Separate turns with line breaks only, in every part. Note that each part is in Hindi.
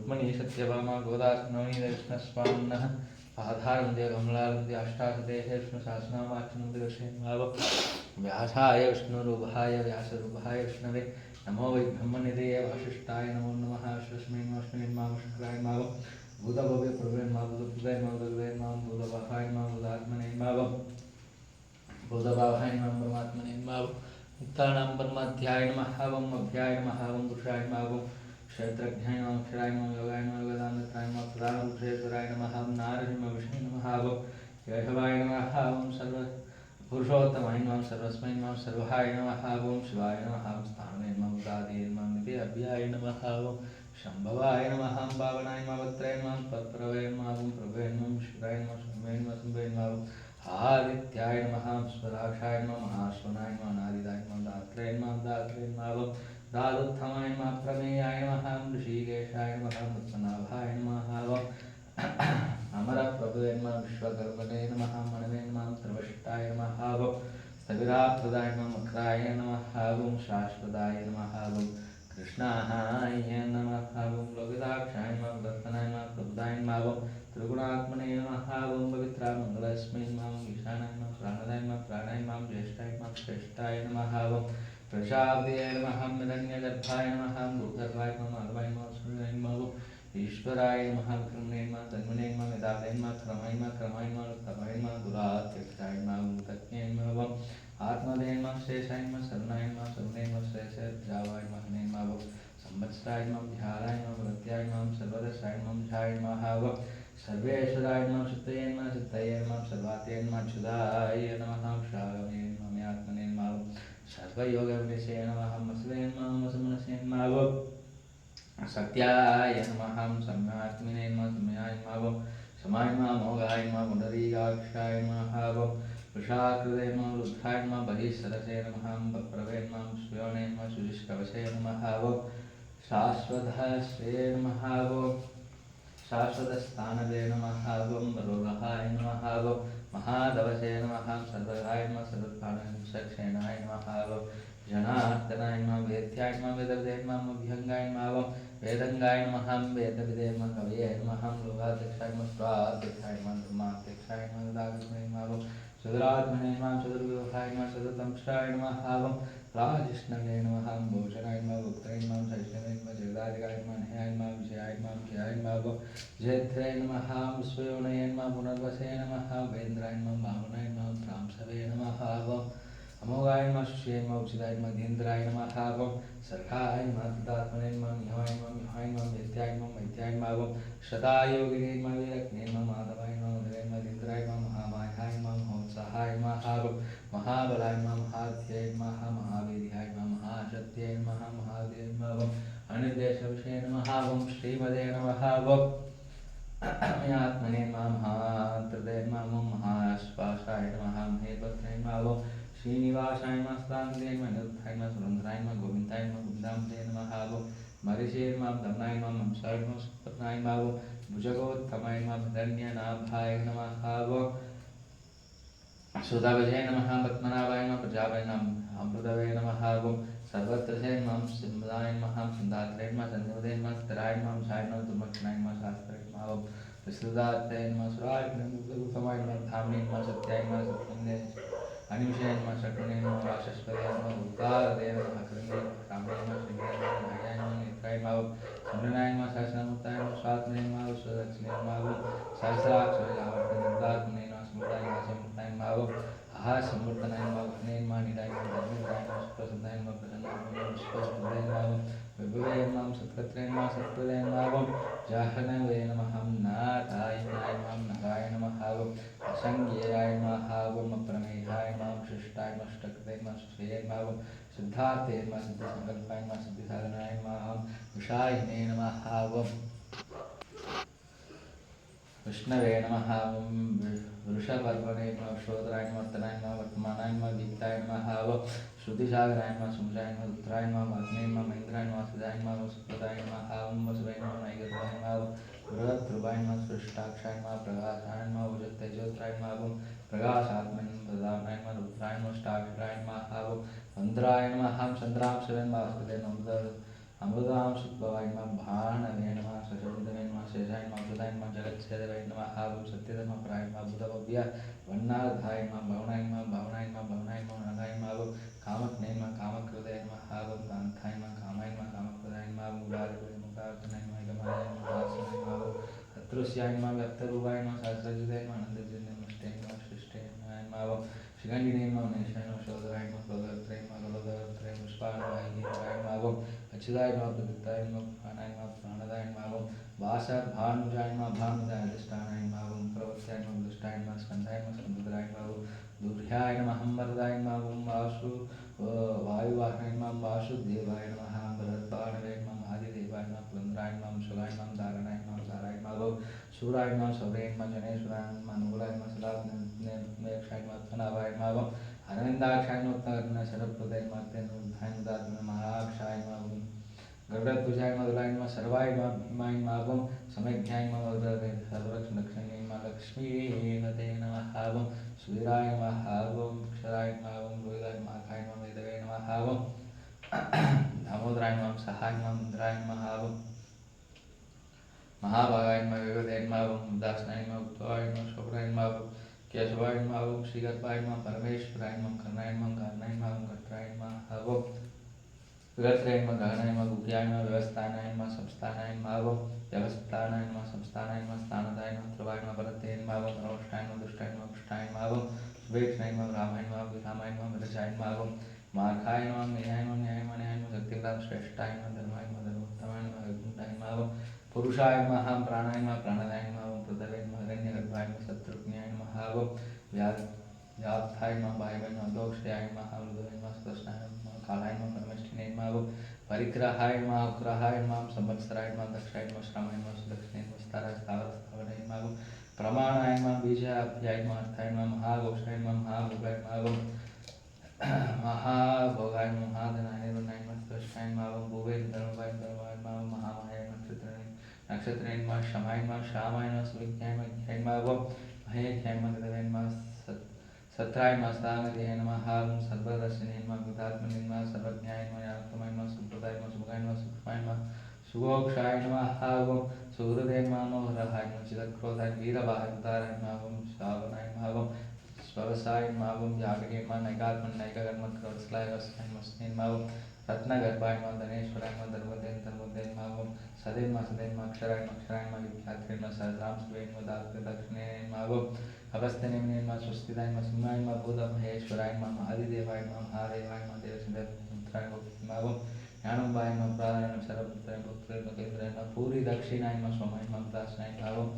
रुक्मणी सत्यभामा गोदानवनीकृष्णस्वामिनः आधारवन्दे कमलावन्दे अष्टादशेषु विष्णुसहस्रनामार्चनं दर्शयामि व्यासाय विष्णुरूपाय व्यासरूपाय विष्णवे नमो वै ब्रह्मनिधये वासिष्ठाय नमो नमः विश्वस्मै मां शुक्राय मां भूतभव्य प्रभुर् मां भूतभुवै मां भगवे मां भूतभावाय मां भूतात्मने मां भूतभावाय मां परमात्मने मां मुक्तानां परमाध्याय नमः वं अभ्याय नमः वं पुरुषाय नमः वं क्षेत्रज्ञाय नमः अक्षराय नमः योगाय नमः वेदान्ताय नमः प्रधानपुरुषेश्वराय नमः नारसिंहविष्णुवे नमः वं केशवाय नमः वं सर्व पुरुषोत्तमाय नमः सर्वस्मै नमः सर्वाय नमः वं शिवाय नमः स्थाने नमः उदादीय नमः निधे अभ्याय नमः वं शम्भवाय नमः पावनाय नमः वक्त्राय नमः तत्प्रभवे नमः वं प्रभवे नमः शिवाय नमः शम्भवे नमः शम्भवे नमः आदित्याय नमः स्वराक्षाय नमः महाश्वनाय नमः नादिदाय नमः दात्रे नमः वं दादुत्थमाय नमः प्रमेयाय नमः ऋषिकेशाय नमः मुत्सनाभाय नमः वं अमरप्रभवे नमः विश्वकर्मणे नमः मनवे नमः सर्वशिष्टाय नमः वं स्थविराप्रदाय नमः मकराय नमः वं शाश्वताय नमः वं कृष्णाय नमः वं लोकिताक्षाय नमः दत्तनाय नमः प्रबुधाय नमः वं त्रिगुणात्मने नमः वं पवित्रामङ्गलस्मै नमः ईशानाय नमः प्राणदाय नमः प्राणाय नमः ज्येष्ठाय नमः श्रेष्ठाय नमः वं प्रजापतये नमः हिरण्यगर्भाय नमः भूगर्भाय नमः माधवाय नमः सूर्याय नमः वं ईश्वराय नमः विक्रमणे नमः तन्मने नमः मेधावे नमः क्रमाय नमः उत्तमाय नमः दुरात्यक्षाय नमः भूतज्ञे नमः वं आत्मदे नमः शेषाय नमः शरणाय नमः शरणे नमः श्रेयसे जावाय नमः हने नमः वं संवत्सराय नमः ध्यानाय नमः वृत्याय नमः सर्वदशाय नमः ध्याय नमः वं सर्वेश्वराय नमः चित्तये नमः सर्वाते नमः अच्युताय नमः शावने नमः आत्मने नमः वं सर्वयोगविषये नमः मस्वे नमः समनसे नमः वं सत्याय नमः सम्यात्मने नमः सम्याय नमः वं समाय नमः मोगाय नमः पुंडरीकाक्षाय नमः वं वृषाकृते नमः रुद्राय नमः बहिःसरसे नमः बप्रवे नमः श्वयोने नमः शुचिष्कवचे नमः वं शाश्वतश्रे नमः वं शाश्वतस्थानवे नमः वं वरोगहाय नमः वं महादवसे नमः सर्वगाय नमः सर्वकारणक्षेणाय नमः वं जनार्दनाय नमः वेद्याय नमः वेदविदे नमः अभ्यङ्गाय नमः वं वेदङ्गाय नमः वेदविदे नमः कवये नमः लोकाध्यक्षाय नमः स्वाध्यक्षाय नमः धर्माध्यक्षाय नमः दागमने नमः वं चतुरात्मने नमः चतुर्व्यूहाय नमः चतुर्दंशाय नमः वं राजिष्णवे नमः भोजनाय नमः गुप्ताय नमः सैष्णवे नमः जगदाधिकाय नमः नहाय नमः विजयाय नमः विजयाय नमः वं जयध्रे नमः विश्वयोनये नमः पुनर्वसे नमः वेन्द्राय नमः भावनाय नमः भ्रांसवे नमः वं अमोघाय नमः शुचिये नमः उचिताय नमः धीन्द्राय नमः वं सर्गाय नमः तदात्मने नमः निहाय नमः वेद्याय नमः मैत्याय नमः वं शतायोगिने नमः वीरज्ञे नमः माधवाय नमः मधुरे नमः धीन्द्राय नमः महामायाय नमः महोत्साहाय नमः वं महाबलाय नमः महाध्यय नमः महावीर्याय नमः महाशक्त्यै नमः महादेवाय नमः वं अनिर्देशविषये नमः वं श्रीमदे नमः वं आत्मने नमः महात्रदे नमः वं महाश्वासाय नमः महेपत्रे नमः वं श्रीनिवासाय नमः स्थानदे नमः निरुद्धाय नमः सुरेन्द्राय नमः गोविन्दाय नमः गोविन्दाम्बे नमः वं मरीचे नमः दम्नाय नमः हंसाय नमः सुपत्नाय नमः वं भुजगोत्तमाय नमः हिरण्यनाभाय नमः वं सुधावजे नमः पद्मनाभाय नमः प्रजापते नमः अमृतवे नमः वं सर्वत्रसे नमः सिंहदाय नमः सिंहात्रे नमः संनिवदे नमः स्थिराय नमः साय नमः दुर्मक्षणाय नमः शास्त्राय नमः वं विश्रुतात्रे नमः सुराय नमः नमः धामने नमः सत्याय नमः सत्संगे अनिमिषाय नमः षट्णे नमः वाचस्पतिये नमः उद्गारदे नमः कृण्ये कामने नमः श्रीये नमः नारायणाय नमः नेत्राय नमः सम्रणाय नमः सहस्रनामताय नमः स्वात्मने नमः स्वदक्षिणे नमः वं सहस्राक्षराय आवर्तने नमः स्मृताय नमः समृताय नमः वं समृतनाय नमः घने नमः निराय नमः धर्मेन्द्राय नमः सुप्रसन्नाय नमः प्रसन्नाय नमः विश्वसुहृदाय नमः वं विभवे नमः सत्कर्त्रे नमः सत्कृते नमः वं जाह्नवे नमः नारायणाय नमः नगाय नमः वं असंज्ञेयाय नमः वं अप्रमेयाय नमः विशिष्टाय नमः अष्टकृते नमः श्रेये नमः वं सिद्धार्थे नमः सिद्धिसंकल्पाय नमः सिद्धिसाधनाय नमः विषायिने नमः वं विष्णवे नमः वं वृषपर्वणे नमः श्रोत्राय नमः वर्तनाय नमः वर्तमानाय नमः दीप्ताय नमः वं श्रुतिसागराय नमः सुमराय नमः रुद्राय नमः वाग्ने नमः महेन्द्राय नमः सुधाय नमः सुप्रदाय नमः वं वसुवे नमः नैगतवाय नमः वं बृहद्ध्रुवाय नमः स्पृष्टाक्षाय नमः प्रकाशाय नमः उजत्तेजोत्राय नमः वं प्रकाशात्मने नमः प्रदानाय नमः रुद्राय नमः अष्टाक्षराय नमः वं चन्द्राय नमः चन्द्रांशवे नमः वासुदेवाय नमः अमृतां सुद्भवाय नमः भाणवे नमः सशं सच्चेदेवाय नमः ओम सत्यधर्मपराय नमः बुधभव्य वन्नाधाय नमः भवनाय नमः भावनाय नमः भवनाय नमः नगाय नमः ओम कामज्ञाय नमः कामकृताय नमः ओम कांताय नमः कामाय नमः कामकृताय नमः ओम मुरारिपुरे मुखार्चनाय नमः गमाय नमः दासाय नमः ओम शत्रुस्याय नमः व्यक्तरूपाय नमः सहस्रजिताय नमः आनन्दजिताय नमः नमस्ते नमः शिष्टे नमः ओम श्रीगंडिने नमः महेशाय नमः शोधराय नमः क्रोधरत्रे नमः गलोधरत्रे पुष्पाणवाय नमः ओम अच्युताय नमः प्रदत्ताय नमः प्राणाय नमः प्राणदाय नमः ओम वासर भानुजाय नमः भानुजाय अधिष्ठानाय नमः ओम प्रवत्याय नमः दुष्टाय नमः स्कंधाय नमः स्कंदराय नमः ओम दुर्याय नमः हंबरदाय नमः ओम वासु वायुवाहनाय नमः वासुदेवाय नमः भरतबाणवे नमः आदिदेवाय नमः पुरंदराय नमः शुगाय नमः धारणाय नमः धाराय नमः ओम सूराय नमः सौरेय नमः जनेश्वराय नमः अनुकूलाय नमः सदात्मनेक्षाय नमः तनावाय नमः ओम अरविंदाक्षाय नमः शरप्रदाय नमः तेनुधाय नमः महाक्षाय नमः गरुड़ध्वजाय नमः दुलाय नमः सर्वाय नमः भीमाय नमः ओम समज्ञाय नमः सर्वरक्षणक्षण्याय नमः लक्ष्मीपते नमः ओम सूर्याय नमः ओम अक्षराय नमः ओम रोहिताय नमः खाय नमः वेदवे नमः ओम दामोदराय नमः सहाय नमः मुद्राय नमः ओम महाभागाय नमः वेदवे नमः ओम दासनाय नमः उत्तवाय नमः शोभराय नमः ओम केशवाय नमः ओम श्रीगर्भाय नमः परमेश्वराय नमः कर्णाय नमः कारणाय नमः कर्त्राय नमः ओम विगत्राय नमः गहनाय नमः गुह्याय नमः व्यवस्थानाय नमः संस्थानाय नमः ओम व्यवस्थानाय नमः संस्थानाय नमः स्थानदाय नमः ध्रुवाय नमः भरते नमः ओम रोष्टाय नमः दुष्टाय नमः पुष्टाय नमः ओम शुभेक्षणाय नमः रामाय नमः विरामाय नमः विरजाय नमः ओम मार्गाय नमः मेयाय नमः न्याय नमः न्याय नमः शक्तिग्राम श्रेष्ठाय नमः धर्माय नमः धर्मोत्तमाय नमः वैकुंठाय नमः ओम पुरुषाय नमः प्राणाय नमः प्राणदाय नमः ओम पृथवे नमः हिरण्यगर्भाय नमः शत्रुघ्नाय नमः ओम व्याप्ताय नमः वायवे नमः दोक्षाय नमः मृदुवे नमः सुदर्शनाय नमः कालाय नमः परमेष्ठिने नमः ओम परिग्रहाय नमः उग्रहाय नमः संवत्सराय नमः दक्षाय नमः श्रामाय नमः सुदक्षिणे नमः स्ताराय स्थावराय नमः ओम प्रमाणाय नमः बीजाभ्याय नमः अर्थाय नमः महाघोषाय नमः महाभोगाय नमः ओम महाभोगाय नमः महाधनाय निर्वनाय नमः सुदर्शनाय नमः ओम भुवे धर्मवाय धर्मवाय नमः ओम महामायाय नक्षत्राय नमः शमाय नमः श्यामाय नमः सुविज्ञाय नमः ओम महेशाय नमः गदवे नमः सत्राय नमः सदानदेय नमः ओम सर्वदर्शिने नमः बुद्धात्मने नमः सर्वज्ञाय नमः ज्ञानोत्तमाय नमः सुप्रदाय नमः सुभगाय नमः सुखमाय नमः सुगोक्षाय नमः ओम सुहृदय नमः मनोहराय नमः चिदक्रोधाय वीरवाहाय उदाराय नमः ओम श्रावणाय नमः ओम स्ववसाय नमः ओम यागगे नमः नैकात्मन नैककर्मकृत्स्लाय वस्नाय नमः नमः ओम रत्नगर्भाय नमः धनेश्वराय नमः धर्मोदय नमः ओम सदैव नमः अक्षराय नमः विख्यात्रे नमः सहस्राम सुवे नमः दात्रे दक्षिणे नमः ओम अगस्त्यने नमः स्वस्तिदाय नमः सिंहाय नमः भूतमहेश्वराय नमः आदिदेवाय नमः महादेवाय नमः देवसिंहाय नमः ओम ज्ञानम्बाय नमः प्राणाय नमः सर्वपुत्राय पुत्राय केन्द्राय नमः पूरी दक्षिणाय नमः सोमाय नमः दासनाय नमः ओम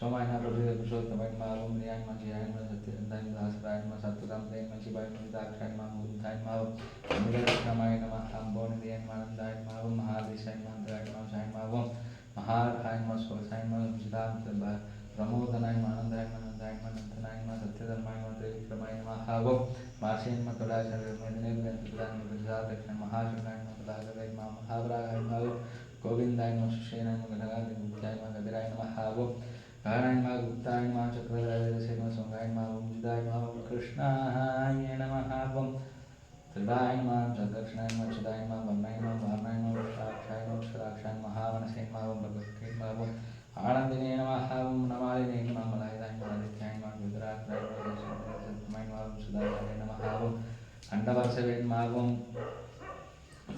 सोमाय नमः पुरुषोत्तमाय नमः ओम नियाय नमः जयाय नमः सत्यसंधाय नमः दासराय नमः सत्वरामदाय नमः शिवाय नमः दाक्षाय नमः मुद्धाय नमः ओम अमितविक्रमाय नमः अम्बोनिधयाय नमः आनन्दाय नमः ओम महादेशाय नमः अंतराय नमः शाय नमः ओम महार्हाय नमः सोसाय नमः विजिताय प्रमोदनाय नमः आनन्दाय नमः नंदाय नमः नंदनाय नमः सत्यधर्माय नमः त्रिविक्रमाय नमः ओम मार्षेय नमः कलाचार्य मेदिने प्रदान नमः विजयादक्षिण महाशंकाय नमः पदागदाय नमः महावरागाय नमः गोविंदाय नमः सुषेणाय नमः गणगाय गुप्ताय नमः गदिराय नमः ओम गहनाय नमः गुप्ताय नमः चक्रधराय रसे नमः सोंगाय नमः ओम जिदाय नमः ओम कृष्णाय नमः ओम त्रिभाय नमः सदक्षिणाय नमः चिदाय नमः वरनाय नमः वारणाय नमः शाक्षाय नमः क्षराक्षाय नमः महावनसे नमः ओम भगवते नमः ओम आनंदिने नमः ओम नमालिने नमः मलायदाय नमः आदित्याय नमः विद्राक्षाय नमः सत्यमाय नमः ओम सुदाय नमः ओम अंडवर्षवे नमः ओम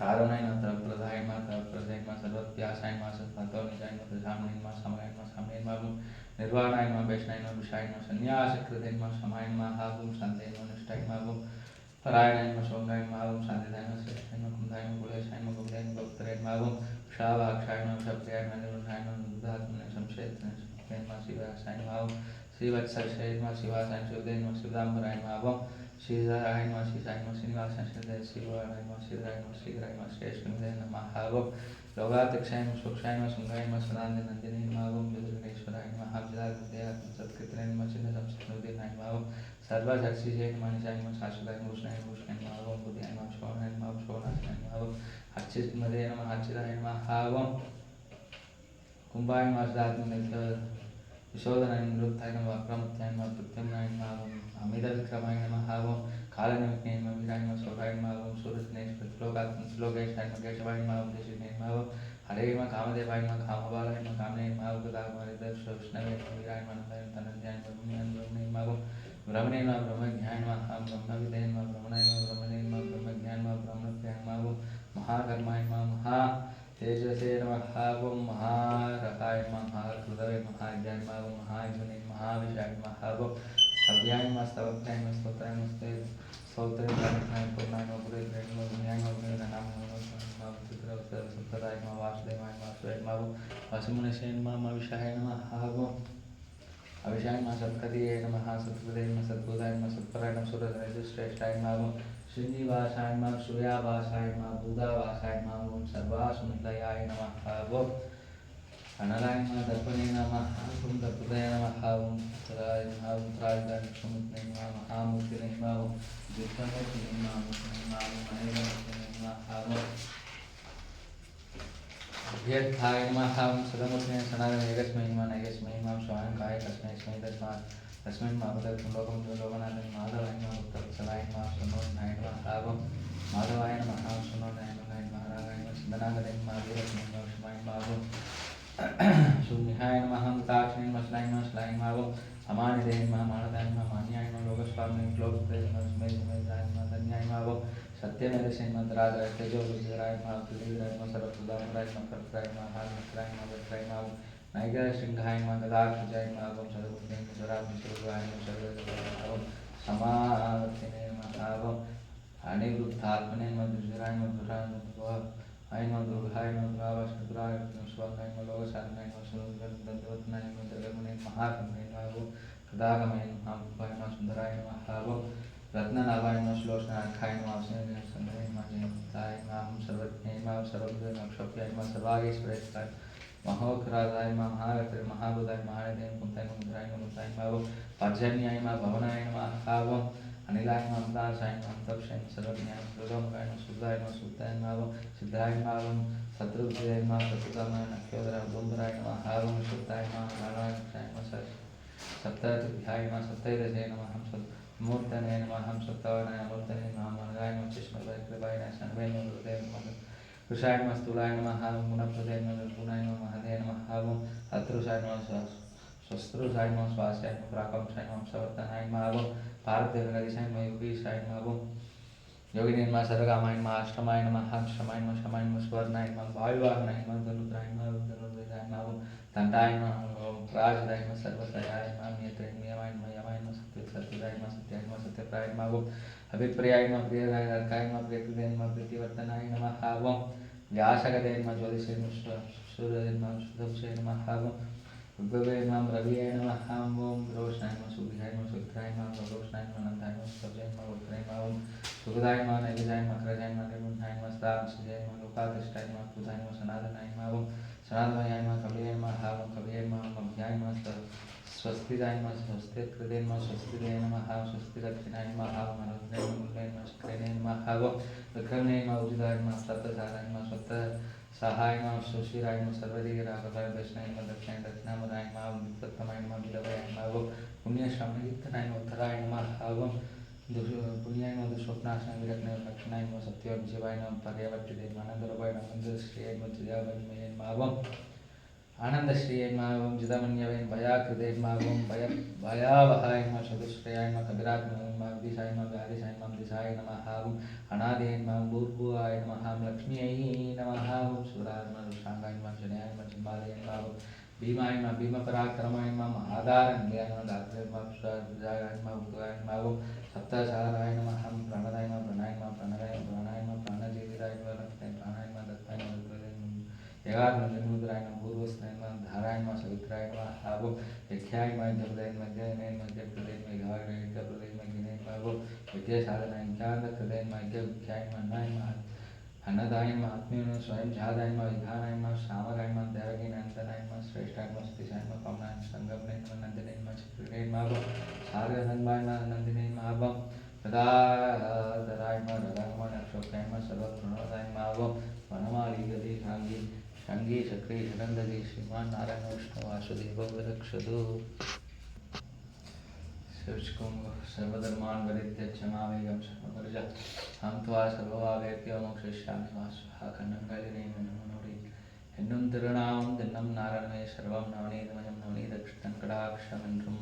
कारुणाय नमः तपप्रदाय नमः तपप्रदाय नमः सर्वव्यासाय नमः सत्पथोनिजाय नमः सामने नमः सामगाय नमः सामने नमः ओम निर्वाणाय नमः वैष्णाय नमः विषाय नमः संन्यासकृते नमः समाय नमः ओम शान्ते नमः निष्ठाय नमः ओम परायणाय नमः सोमगाय नमः ओम शान्तिदाय नमः श्रेष्ठाय नमः कुंदाय नमः गुणेशाय नमः गुप्ताय नमः गुप्तराय नमः ओम क्षावाक्षाय नमः क्षप्रियाय नमः निर्वणाय नमः बुद्धात्मने संशयत्ने नमः शिवासाय नमः ओम श्रीवत्सर्षाय नमः शिवासाय शिवदे नमः शिवदाम्बराय नमः ओम श्रीधराय नमः श्रीसाय नमः श्रीनिवासाय श्रीधराय शिवाय नमः श्रीधराय नमः श्रीधराय नमः श्रेष्ठे नमः ओम लोकाध्यक्षाय नमः सुक्षाय नमः सुंगाय नमः सदानंद नंदिने नमः ओम विष्णुरेश्वराय नमः अब्जदाय सत्कृत्रे नमः चिन्ह संस्कृतिनाय नमः ओम सर्वशक्तिजय नमः निजाय नमः शाश्वताय नमः भूषणाय नमः ओम बुद्धाय नमः शोभनाय नमः शोभनाय नमः ओम अच्छितमदे नमः अच्छिताय नमः ओम कुंभाय नमः सदात्मने विशोधनाय निरुद्धाय नमः वक्रमुत्थाय नमः प्रत्यम्नाय नमः ओम अमितविक्रमाय नमः ओम कालनिमित्ते नमः वीराय नमः शोभाय नमः ओम सूरजनेश्वरश्लोकेशाय नमः केशवाय नमः ओम देशिकाय नमः ओम हरे नमः कामदेवाय नमः कामबालाय नमः कामने नमः उग्रदाय नमः विष्णवे वीराय मनोदय तनंजय ब्रह्मण्यं ब्रह्मणेन्मागो ब्रह्मणेन्मा ब्रह्मज्ञानमा ब्रह्मविदेन्मा ब्रह्मणेन्मा ब्रह्मणेन्मा ब्रह्मज्ञानमा ब्रह्मप्रियन्मागो महाकर्मायन्मा महा तेजसे नमः ओं महारकाय नमः महाकृतवे महाज्ञानमागो महायुने महाविषाय नमः ओं स्तव्याय नमः स्तवत्याय नमः स्तोत्राय नमस्ते स्तोत्रं प्रार्थनाय पूर्णाय नमः पुरे नमः विनयाय नमः नाम नमः सत्तराय नमः वासुदेवाय नमः स्वाय नमः वासुमुनिशे नमः विषाय नमः ओं अविषाय नमः सत्कतिये नमः सत्कृते नमः सद्बुधाय नमः सत्पराय नमः सुरश्रेष्ठाय नमः श्रीनिवासाय नमः सूर्यावासाय नमः बुधावासाय नमः ओं सर्वासुनिलयाय नमः ओं अनलाय नमः दर्पणे नमः ओं दर्पदये नमः ओं तराय नमः ओं त्रायदाय समुद्रे नमः महामूर्तिने नमः ओं विष्णुमूर्तिने नमः महेन्द्रमूर्तिने नमः ओं अभ्यर्थाय नमः ओं सदामूर्तिने सनातन एकस्मै नमः नैकस्मै नमः स्वायं काय कस्मै स्मै तस्मै मापदत्तं लोकं लोकनाथं माधवाय नमः भक्तवत्सलाय नमः सुनोन्नाय नमः ओं माधवाय नमः सुनोन्नाय नमः रागाय नमः सिद्धनागदे नमः वीरस्मै नमः शिवाय नमः ओं शून्याय नमः ताक्षिणे नमः श्लाय नमः ओं अमानिदे नमः मानदाय नमः मान्याय नमः लोकस्वामिने लोकप्रिय नमः स्मै स्मैदाय नमः धन्याय नमः ओं सत्यमेधसे नमः द्रादराय तेजो विजयराय नमः त्रिविधराय नमः सर्वप्रदामराय नमः कर्त्राय नमः हालमत्राय नमः वज्राय नमः नायिकाय सिंहाय नमः गदाक्षुजाय नमः ओं सर्वभूतेन स्वराभिषेकाय नमः सर्वदेवाय ओं समावर्तिने नमः ओं अनिरुद्धात्मने नमः दुर्जराय नमः दुराय नमः आय नमः दुर्गाय नमः दुरावासुराय नमः स्वाहाय नमः लोकसाधनाय नमः सुरदत्तनाय नमः जगन्मने महाकर्मणे नमः ओं कदागमने नमः रूपाय नमः सुंदराय नमः ओं रत्ननाभाय नमः श्लोकनाथाय नमः अवसरे संग्रहे नमः जयंताय नमः सर्वज्ञाय नमः सर्वज्ञ नक्षत्राय नमः सर्वागेश्वराय महोक्रादाय नमः महागत्रे महाबुधाय महानिधे कुंताय मुद्राय नमः ओं पर्जन्याय नमः भवनाय नमः ओं अनिलाय नमः दासाय नमः तपस्याय सर्वज्ञाय सर्वलोकाय नमः शुद्धाय नमः शुद्धाय नमः ओं सिद्धाय नमः ओं शत्रुविजयाय नमः शत्रुकामाय नक्षत्राय डोंबराय नमः ओं शुद्धाय नमः नारायणाय नमः सप्ततिभ्याय नमः सप्तैदशे नमः मूर्तने नमः सप्तवनाय मूर्तने नमः मनगाय नमः चिष्मदाय कृपाय नमः शनवे नमः नमः कृषाय नमः स्थूलाय नमः गुणप्रदे नमः गुणाय नमः महदे नमः ओं अत्रुषाय नमः स्वस्त्रुषाय नमः स्वास्याय नमः प्राकंशाय नमः सवर्तनाय नमः ओं पार्थदेवगदिशाय नमः योगीशाय नमः ओं योगिने नमः सर्वकामाय नमः अष्टमाय नमः शमाय नमः शमाय नमः स्वर्णाय नमः वायुवाहनाय नमः धनुद्राय नमः धनुर्वेदाय नमः ओं दण्डाय नमः राजदाय नमः सर्वसहायाय नमः नियमाय नमः यमाय नमः सत्याय नमः सत्याय नमः सत्यप्राय नमः ओं अभिप्रियाय नमः प्रियराय अर्काय नमः प्रियकृते नमः प्रीतिवर्धनाय नमः ओं व्यासगदे नमः ज्योतिषे नमः सूर्ये नमः सुदंशे नमः ओं उद्भवे नमः रविये नमः ओं रोषणाय नमः सुभिधाय नमः सुत्राय नमः रोषणाय नमः नंदाय नमः स्तवजाय नमः वक्त्राय नमः ओं सुखदाय नमः नैवेद्याय नमः अग्रजाय नमः निर्मलाय नमः स्तांशजाय नमः लोकाधिष्ठाय नमः कृताय नमः सनातनाय नमः ओं सनातनाय नमः कविये नमः ओं कविये नमः अभ्याय नमः स्वस्तिदाय नमः स्वस्तिकृते नमः स्वस्तिदे नमः स्वस्तिरक्षिणाय नमः मनोज्ञाय नमः शुक्रेणे नमः ओं विक्रमणे नमः उजिताय नमः सप्तसाराय नमः सहाय नमः सुशिराय नमः सर्वदिगरागताय दक्षिणाय नमः दक्षिणामदाय नमः वित्तमाय नमः विलवाय नमः ओं पुण्यश्रवणकीर्तनाय नमः उत्तराय नमः ओं पुण्याय नमः दुष्स्वप्नाशनाय विरत्नाय दक्षिणाय नमः सत्यं जीवाय नमः पर्यावर्तिते आनन्दरूपाय नमः आनन्दश्रियाय नमः चिदामन्मये नमः ओं आनन्दश्रियाय नमः ओं चिदामन्यवे भयाकृते नमः ओं भयावहाय नमः चतुष्टयाय नमः कविरात्मने नमः दिशाय नमः व्यादिशाय नमः दिशाय नमः ओं अनादये नमः भूर्भुवाय नमः लक्ष्म्यै नमः ओं सुराय नमः रुषांगाय नमः जनाय नमः चिम्बालये नमः ओं भीमाय नमः भीमपराक्रमाय नमः आधारन्याय नमः दात्रे नमः सुराय नमः उद्गाय नमः ओं सप्तसाराय नमः प्राणदाय नमः प्राणाय नमः प्राणाय नमः प्राणजीविताय नमः प्राणाय नमः दत्ताय नमः यगात्मजन्मुद्राय नमः पूर्वस्नाय नमः धाराय नमः सवित्राय नमः ओं यख्याय नमः जगदाय नमः जयने नमः जगप्रदे नमः घाग्रे जगप्रदे नमः गिने नमः ओं विद्यासाधनाय ज्ञानकृते नमः यज्ञाय नमः अन्नाय नमः अन्नदाय नमः आत्मीय नमः स्वयं झादाय नमः विधानाय नमः श्यामगाय नमः देवकी नंदनाय नमः श्रेष्ठाय नमः सतीशाय नमः कमलाय संगमने नमः नंदिने नमः चित्रे नमः सारगनंदनाय नमः नंदिने नमः गदाधराय नमः रघुनाथ अक्षोकाय नमः सर्वप्रणोदाय नमः वनमाली गदी शांगी शंगी चक्री हिरंदगी श्रीमान नारायण विष्णु वासुदेव विरक्षतु सर्वधर्मान् परित्यज्य मामेकं शरणं व्रज अहं त्वा सर्वभावेभ्यो मोक्षयिष्यामि मा स्वाहा खण्डं गजने मनोरि இன்னும் திருநாமம் தின்னம் நாரணமே சர்வம் நவநீதமயம் நவநீதகிருஷ்ணன் கடாட்சம் என்றும்